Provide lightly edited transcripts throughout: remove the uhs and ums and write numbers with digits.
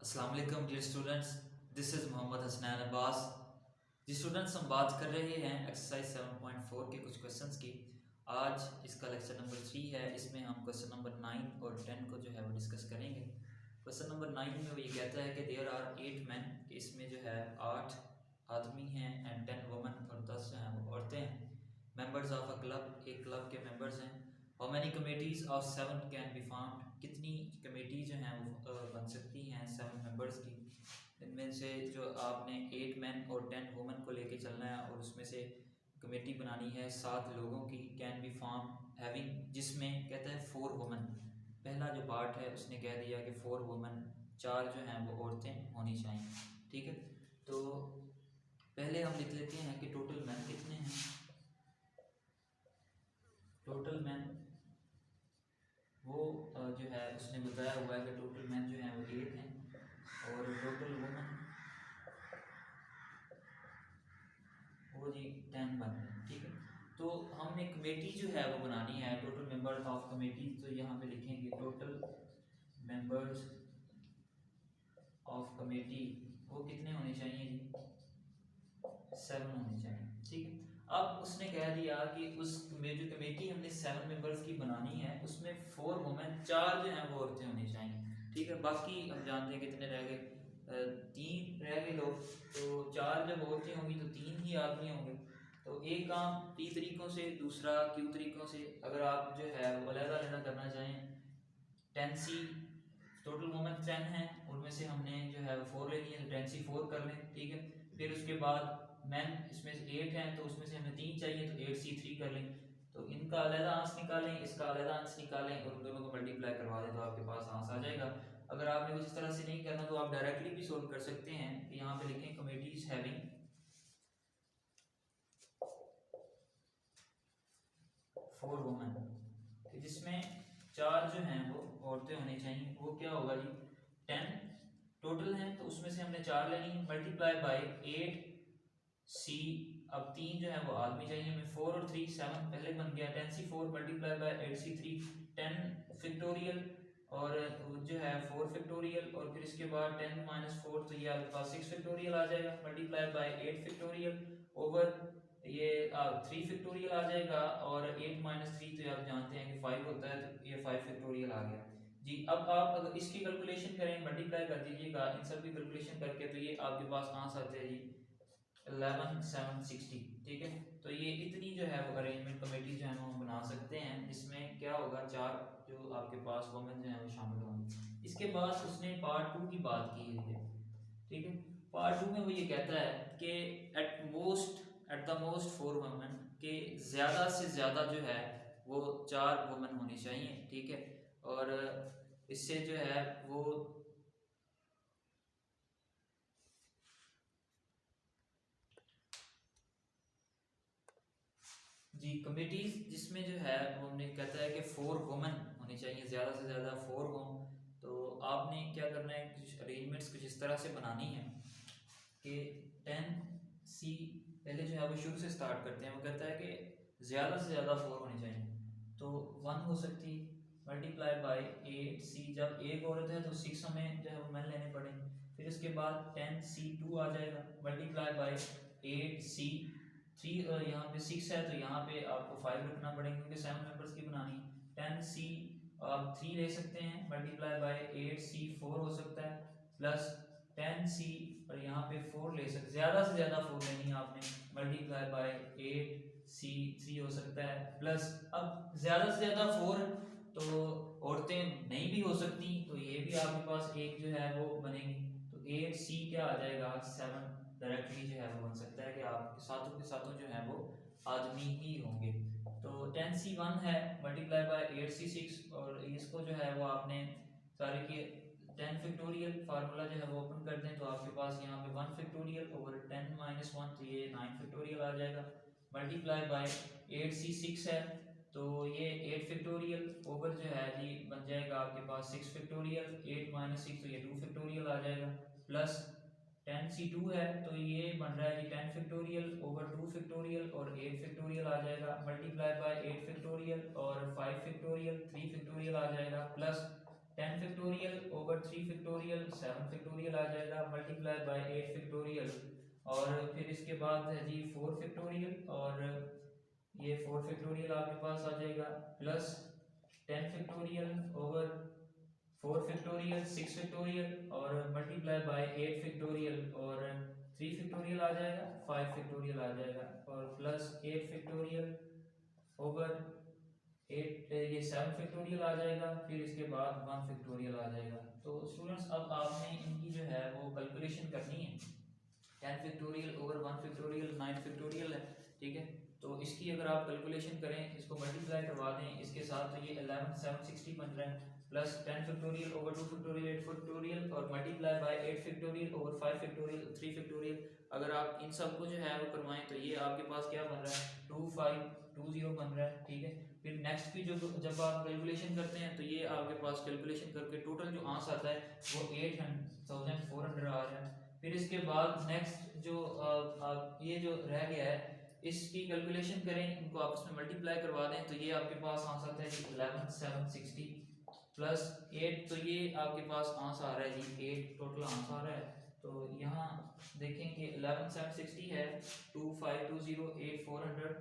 अस्सलाम वालेकुम dear students, this is Mohammad Hasnain Abbas. जी स्टूडेंट्स, हम बात कर रहे हैं एक्सरसाइज 7.4 के कुछ क्वेश्चंस की। आज इसका लेक्चर नंबर 3 है। इसमें हम क्वेश्चन नंबर 9 और 10 को जो है वो डिस्कस करेंगे। क्वेश्चन नंबर 9 में वो ये कहता है कि देयर आर 8 मैन, कि इसमें जो है 8 आदमी हैं एंड 10 वुमेन, और 10 जो हैं वो औरतें हैं। मेंबर्स ऑफ अ क्लब, एक क्लब के मेंबर्स हैं। How many committees of 7 can be found, कितनी कमेटी जो हैं वो बन सकती हैं 7 मेंबर्स की। इनमें से जो आपने 8 मैन और 10 वुमेन को लेके चलना है और उसमें से कमेटी बनानी है 7 लोगों की। कैन बी फॉर्म हैविंग, जिसमें कहता है 4 वुमेन। पहला जो पार्ट है उसने कह दिया कि 4 वुमेन, 4 जो हैं वो औरतें होनी चाहिए। ठीक है, तो पहले हम लिख लेते हैं कि टोटल मैन कितने हैं। टोटल मैन वो जो है उसने बताया हुआ है कि टोटल मैन जो हैं वो 8 हैं और टोटल वुमेन वो जी 10 बन रहे हैं। ठीक है, तो हमने कमेटी जो है वो बनानी है, टोटल मेंबर ऑफ कमेटी। तो यहाँ पे लिखेंगे टोटल मेंबर्स ऑफ कमेटी वो कितने होने चाहिए जी, 7 होने चाहिए। ठीक है, अब उसने कह दिया कि उस में जो कमेटी हमने 7 मेंबर्स की बनानी है उसमें 4 वुमेन, 4 जो हैं वो औरतें होनी चाहिए। ठीक है, बाकी हम जानते हैं कितने रह गए, 3 रह गए लोग। तो 4 जब औरतें होंगी तो 3 ही आदमी होंगे। तो एक काम टी तरीकों से, दूसरा क्यू तरीकों से। अगर आप जो है वो अलग-अलग करना चाहें, 10C, टोटल वुमेन 10 हैं, उनमें से हमने जो है वो 4 लेनी है, तो 10C4 कर लें। ठीक है, फिर उसके बाद मैन इसमें से 8 हैं तो उसमें से हमें 3 चाहिए, तो 8C3 कर लें। तो इनका अलग आंस निकालें, इसका अलग आंस निकालें और उन दोनों को मल्टीप्लाई करवा दें तो आपके पास आंस आ जाएगा। अगर आपने कुछ इस तरह से नहीं करना तो आप डायरेक्टली भी सोल्व कर सकते हैं कि यहाँ पे लिखें कमेटीज हैविंग 4 वुमेन, जिसमें 4 जो हैं वो औरतें होनी चाहिए। वो क्या होगा जी, 10 टोटल हैं तो उसमें से हमने 4 लेनी है, मल्टीप्लाई बाय 8C। अब 3 जो है वो आदमी चाहिए हमें, 4 और 3 7 पहले बन गया, 10C4 multiply by 8C3 10 factorial, और जो है 4 फैक्टोरियल, और फिर इसके बाद 10 माइनस 4 तो ये आपके पास 6 फैक्टोरियल आ जाएगा, मल्टीप्लाई बाय 8 फैक्टोरियल ओवर ये 3 फैक्टोरियल आ जाएगा, और 8 माइनस 3 तो आप जानते हैं कि 5 होता है, तो ये 5 फैक्टोरियल आ गया जी। अब आप अगर इसकी कैलकुलेशन करें, मल्टीप्लाई कर दीजिएगा इन सब की कैलकुलेशन करके, तो ये आपके पास आंसर आता है जी 11760। ठीक है, तो ये इतनी जो है वो अरेंजमेंट कमेटी जो है वो हम बना सकते हैं, जिसमें क्या होगा, 4 जो आपके पास वुमेन जो है वो शामिल होंगी। इसके बाद उसने पार्ट 2 की बात की है। ठीक है, पार्ट 2 में वो ये कहता है कि एट द मोस्ट 4 वुमेन, के ज़्यादा से ज़्यादा जो है वो 4 वुमेन होनी चाहिए। ठीक है, और इससे जो है वो जी कमिटीज जिसमें जो है वो हमने कहता है कि 4 वुमेन होनी चाहिए, ज़्यादा से ज़्यादा 4 हों। तो आपने क्या करना है, कुछ अरेंजमेंट्स कुछ इस तरह से बनानी है कि 10C पहले जो है वो शुरू से स्टार्ट करते हैं। वो कहता है कि ज़्यादा से ज़्यादा 4 होनी चाहिए, तो 1 हो सकती, मल्टीप्लाई बाय 8C, जब एक औरत है तो 6 हमें जो है वो मैन लेने पड़ेंगे। फिर उसके बाद 10C2 आ जाएगा, मल्टीप्लाई बाय 8C3, यहाँ पे 6 है तो यहाँ पे आपको 5 रखना पड़ेगा क्योंकि 7 मेंबर्स की बनानी। 10C आप 3 ले सकते हैं, मल्टीप्लाई बाय 8C4 हो सकता है, प्लस 10C और यहाँ पे 4 ले सकते, ज़्यादा से ज़्यादा 4 लेनी है आपने, मल्टीप्लाई बाय 8C3 हो सकता है, प्लस अब ज़्यादा से ज़्यादा 4 तो औरतें नहीं भी हो सकती, तो ये भी आपके पास एक जो है वो बनेगी। तो 8C क्या आ जाएगा, 7 डायरेक्टली जो है वो बन सकता है कि आपके साथों के साथों जो है वो आदमी ही होंगे। तो 10C1 है, मल्टीप्लाई बाय 8C6, और इसको जो है वो आपने सारे के 10 फैक्टोरियल फार्मूला जो है वो ओपन कर दें तो आपके पास यहाँ पे 1 फैक्टोरियल ओवर 10 माइनस 1 तो ये 9 फैक्टोरियल आ जाएगा, मल्टीप्लाई बाय 8C6 है तो ये 8 फैक्टोरियल ओवर जो है जी बन जाएगा आपके पास 6 फैक्टोरियल, 8 माइनस 6 तो ये 2 फैक्टोरियल आ जाएगा, प्लस 10C2 है तो ये बन रहा है जी 10 फैक्टोरियल ओवर 2 फैक्टोरियल और 8 फैक्टोरियल आ जाएगा, मल्टीप्लाई बाय 8 फैक्टोरियल और 5 फैक्टोरियल 3 फैक्टोरियल आ जाएगा, plus 10 factorial over 3 factorial 7 factorial आ जाएगा, मल्टीप्लाई बाय 8 फैक्टोरियल, और फिर इसके बाद है जी 4 फैक्टोरियल, और ये 4 फैक्टोरियल आपके पास आ जाएगा, plus 10 factorial over 4 factorial 6 factorial, और मल्टीप्लाई बाय 8 फैक्टोरियल, और 3 फैक्टोरियल आ जाएगा, 5 फैक्टोरियल आ जाएगा, और प्लस 8 फैक्टोरियल ओवर 8 ये 7 फैक्टोरियल आ जाएगा, फिर इसके बाद 1 फैक्टोरियल आ जाएगा। तो स्टूडेंट्स अब आपने इनकी जो है वो कैलकुलेशन करनी है। 10 फैक्टोरियल ओवर 1 फैक्टोरियल 9 फैक्टोरियल है, ठीक है। तो इसकी अगर आप कैलकुलेशन करें, इसको मल्टीप्लाई करवा दें इसके साथ, तो ये 11 760 बन रहा है, plus 10 factorial over 2 factorial 8 factorial, और multiply by 8 factorial over 5 factorial 3 factorial. अगर आप इन सब को जो है वो करवाएं तो ये आपके पास क्या बन रहा है 2520 बन रहा है, ठीक है। फिर नेक्स्ट की जो जब आप कैलकुलेशन करते हैं तो ये आपके पास कैलकुलेशन करके टोटल जो आंसर आता है वो 8400 आ रहा है। फिर इसके बाद नेक्स्ट जो ये जो रह गया है इसकी कैलकुलेशन करें, इनको आपस में मल्टीप्लाई करवा दें, तो ये आपके पास आंसर आता है 11760 प्लस 8, तो ये आपके पास आंसर आ रहा है जी 8 टोटल आंसर आ रहा है। तो यहाँ देखें कि 11760 है, 2520 8400,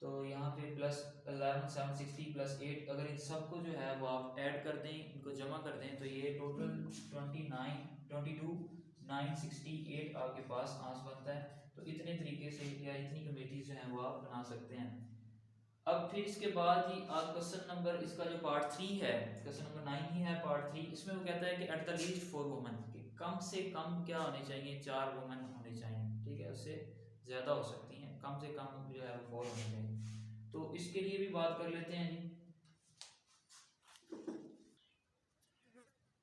तो यहाँ पे प्लस 11760 प्लस 8, अगर इन सबको जो है वो आप ऐड कर दें, इनको जमा कर दें, तो ये टोटल 22968 आपके पास आंसर बनता है। तो इतने तरीके से या इतनी कमेटीज जो हैं वो आप बना सकते हैं। अब फिर इसके बाद ही आप क्वेश्चन नंबर इसका जो पार्ट 3 है, क्वेश्चन नंबर 9 ही है पार्ट 3, इसमें वो कहता है कि एट द लीस्ट 4 वुमेन, कम से कम क्या होने चाहिए 4 वुमेन होने चाहिए, ठीक है, उससे ज़्यादा हो सकती हैं, कम से कम जो है वो 4 होने चाहिए। तो इसके लिए भी बात कर लेते हैं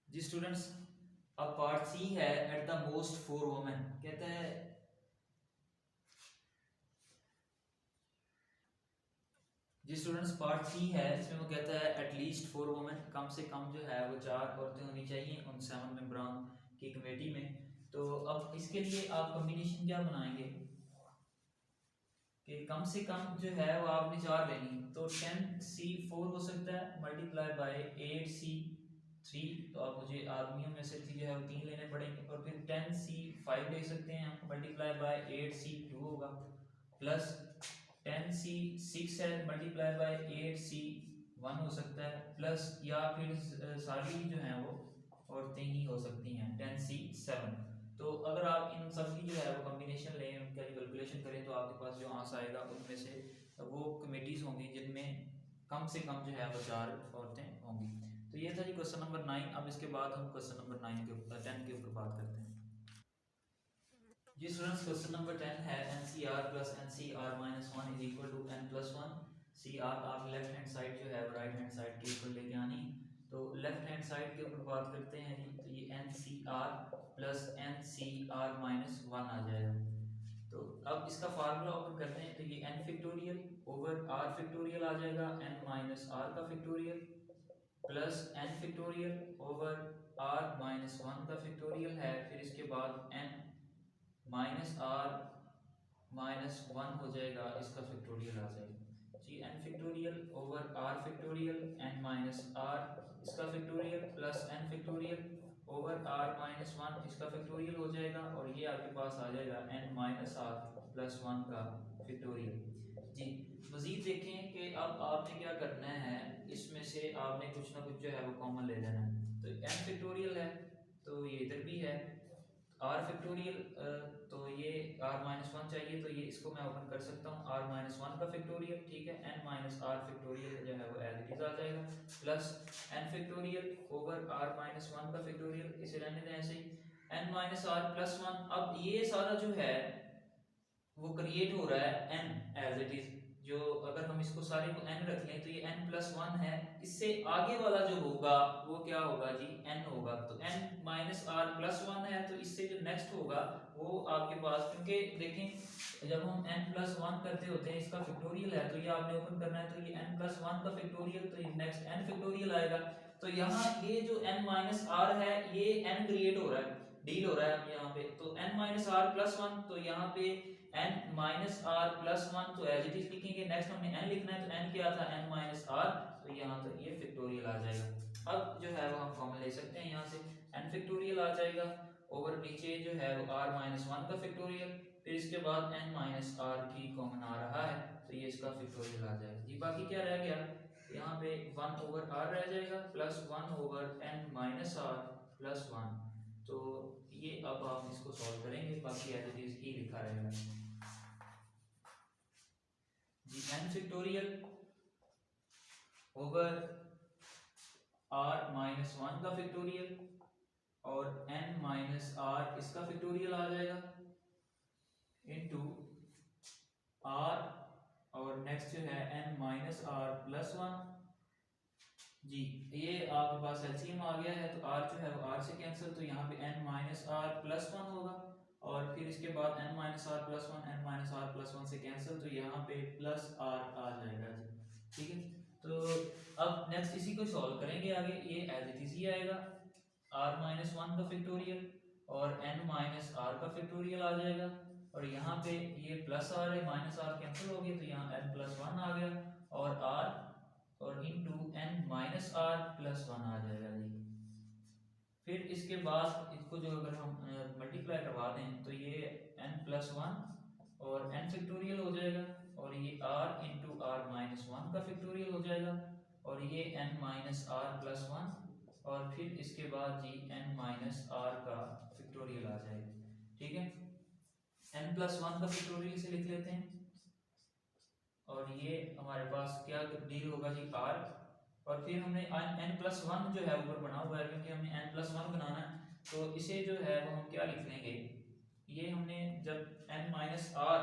जी स्टूडेंट्स। अब पार्ट सी है एट द मोस्ट 4 वुमेन, कहता है जी स्टूडेंट्स पार्ट सी है, इसमें वो कहता है एटलीस्ट 4 वुमेन, कम से कम जो है वो 4 औरतें होनी चाहिए उन 7 मेंबरान की कमेटी में। तो अब इसके लिए आप कॉम्बिनेशन क्या बनाएंगे कि कम से कम जो है वो आपने 4 लेनी, तो 10C4 हो सकता है मल्टीप्लाई बाय 8C3, तो आप मुझे आदमियों में से जो है वो 3 लेने पड़ेंगे, और फिर 10C5 ले सकते हैं हम मल्टीप्लाई बाय 8C2 होगा, प्लस 10C6 है मल्टीप्लाई बाय 8C1 हो सकता है, प्लस या फिर सारी जो हैं वो औरतें ही हो सकती हैं 10C7। तो अगर आप इन सब की जो है वो कॉम्बिनेशन लें, उनका कैलकुलेशन करें, तो आपके पास जो आंसर आएगा उनमें से वो कमेटीज़ होंगी जिनमें कम से कम जो है वो 4 औरतें होंगी। तो ये था जी क्वेश्चन नंबर 9। अब इसके बाद हम क्वेश्चन नंबर 10 के ऊपर बात करते हैं जी स्टूडेंट्स। क्वेश्चन नंबर 10 है NCR plus NCR minus 1 is equal to N plus 1 CR। आप लेफ्ट हैंड साइड जो है वो राइट हैंड साइड के ऊपर लेके आनी, तो लेफ्ट हैंड साइड के ऊपर बात करते हैं जी, तो ये NCR प्लस NCR माइनस 1 आ जाएगा। तो अब इसका फार्मूला ओपन करते हैं, तो ये n factorial over r factorial आ जाएगा, n माइनस r का factorial, plus n factorial over r minus 1 का फैक्टोरियल है, फिर इसके बाद n माइनस r माइनस 1 हो जाएगा, इसका फैक्टोरियल आ जाएगा जी, n factorial over r factorial, n minus r इसका factorial, plus n factorial over r minus 1 इसका फैक्टोरियल हो जाएगा, और ये आपके पास आ जाएगा n माइनस r प्लस 1 का फैक्टोरियल जी। मजीद देखें कि अब आपने क्या करना है, इसमें से आपने कुछ ना कुछ जो है वो कॉमन ले लेना है। तो n फैक्टोरियल है तो ये इधर भी है, r फैक्टोरियल तो ये r माइनस 1 चाहिए, तो ये इसको मैं ओपन कर सकता हूँ, r माइनस 1 का फैक्टोरियल, ठीक है, n माइनस r फैक्टोरियल जो है वो एज इट इज आ जाएगा, plus n factorial over r minus 1 का फैक्टोरियल, इसे रहने दें ऐसे ही, n माइनस r प्लस 1। अब ये सारा जो है वो क्रिएट हो रहा है n एज इट इज, जो अगर हम इसको सारे को n रख लें तो ये n प्लस 1 है, इससे आगे वाला जो होगा वो क्या होगा जी n होगा, तो n माइनस r प्लस 1 है, तो इससे जो नेक्स्ट होगा वो आपके पास, क्योंकि देखें जब हम n प्लस 1 करते होते हैं इसका फैक्टोरियल है, तो ये आपने ओपन करना है, तो ये n प्लस 1 का फैक्टोरियल, तो ये नेक्स्ट n फैक्टोरियल आएगा। तो यहाँ ये जो n माइनस r है ये n क्रिएट हो रहा है, डील हो रहा है यहाँ पे, तो n माइनस r प्लस 1, तो यहाँ पे n माइनस r प्लस 1, तो एज इट इज लिखेंगे, नेक्स्ट हमने n लिखना है, तो n क्या था n माइनस r, तो यहाँ तो ये फैक्टोरियल आ जाएगा। अब जो है वो हम कॉमन ले सकते हैं, यहाँ से n फैक्टोरियल आ जाएगा ओवर नीचे जो है वो r माइनस वन का फैक्टोरियल, फिर इसके बाद n माइनस आर की कॉमन आ रहा है तो ये इसका फैक्टोरियल आ जाएगा जी। बाकी क्या रह गया, यहाँ पे 1 ओवर r रह जाएगा plus 1 over n minus r plus 1। तो ये अब आप इसको सॉल्व करेंगे, बाकी एज इट इज ही लिखा रहेगा जी। n factorial over r minus one का फैक्टोरियल और n माइनस आर इसका फैक्टोरियल आ जाएगा इनटू r और नेक्स्ट जो है n minus r plus one जी। ये आपके पास एलसीएम आ गया है तो r जो है वो r से कैंसिल, तो यहाँ पे n minus r plus one होगा और फिर इसके बाद n minus r plus one n minus r plus one से कैंसिल, तो यहाँ पे प्लस r आ जाएगा जी। ठीक है, तो अब नेक्स्ट इसी को सॉल्व करेंगे आगे, ये एज इट इज ही आएगा r माइनस वन का फैक्टोरियल और n माइनस आर का फैक्टोरियल आ जाएगा और यहाँ पे ये प्लस आर है माइनस आर कैंसिल हो गया तो यहाँ n प्लस वन आ गया और r और into n minus r plus one आ जाएगा जी। फिर इसके बाद इसको जो अगर हम मल्टीप्लाई करवा दें तो ये n प्लस वन और n फैक्टोरियल हो जाएगा और ये r into r minus one का फैक्टोरियल हो जाएगा और ये n minus r plus one और फिर इसके बाद जी n माइनस आर का फैक्टोरियल आ जाएगा। ठीक है, n प्लस वन का फैक्टोरियल से लिख लेते हैं और ये हमारे पास क्या डील होगा जी r और फिर हमने n प्लस वन जो है ऊपर बना हुआ है क्योंकि हमने n प्लस वन बनाना है तो इसे जो है वो हम क्या लिख लेंगे, ये हमने जब n minus r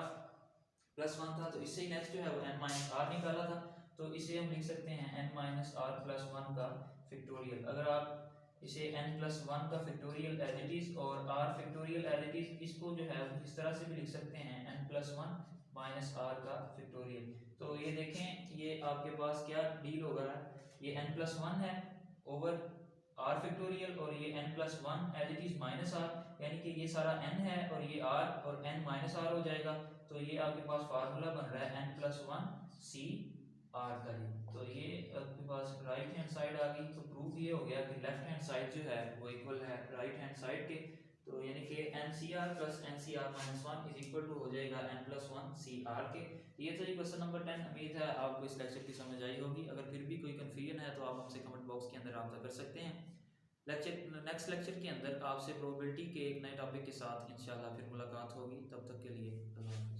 plus one था तो इससे नेक्स्ट जो है वो n माइनस आर निकाला था तो इसे हम लिख सकते हैं n minus r plus one का फैक्टोरियल। अगर आप इसे n प्लस वन का फैक्टोरियल एज इट इज और r factorial as it is इसको जो है इस तरह से भी लिख सकते हैं n plus one minus r का फैक्टोरियल। तो ये देखें ये आपके पास क्या डील होगा, ये n प्लस वन है ओवर r फैक्टोरियल और ये n plus one as it is minus r, यानी कि ये सारा n है और ये r और n माइनस आर हो जाएगा तो ये आपके पास फार्मूला बन रहा है n plus one C r का जी। तो ये आपके पास राइट हैंड साइड आ गई, तो प्रूफ ये हो गया कि लेफ्ट हैंड साइड जो है वो इक्वल है राइट हैंड साइड के, तो यानी कि n C r plus n C r minus one is equal to हो जाएगा n plus one C r के। ये था जी क्वेश्चन नंबर 10। उम्मीद है आपको इस लेक्चर की समझ आई होगी। अगर फिर भी कोई कन्फ्यूजन है तो आप हमसे कमेंट बॉक्स के अंदर रब्ता कर सकते हैं। नेक्स्ट लेक्चर के अंदर आपसे प्रोबेबिलिटी के एक नए टॉपिक के साथ इंशाल्लाह फिर मुलाकात होगी। तब तक के लिए अल्लाह।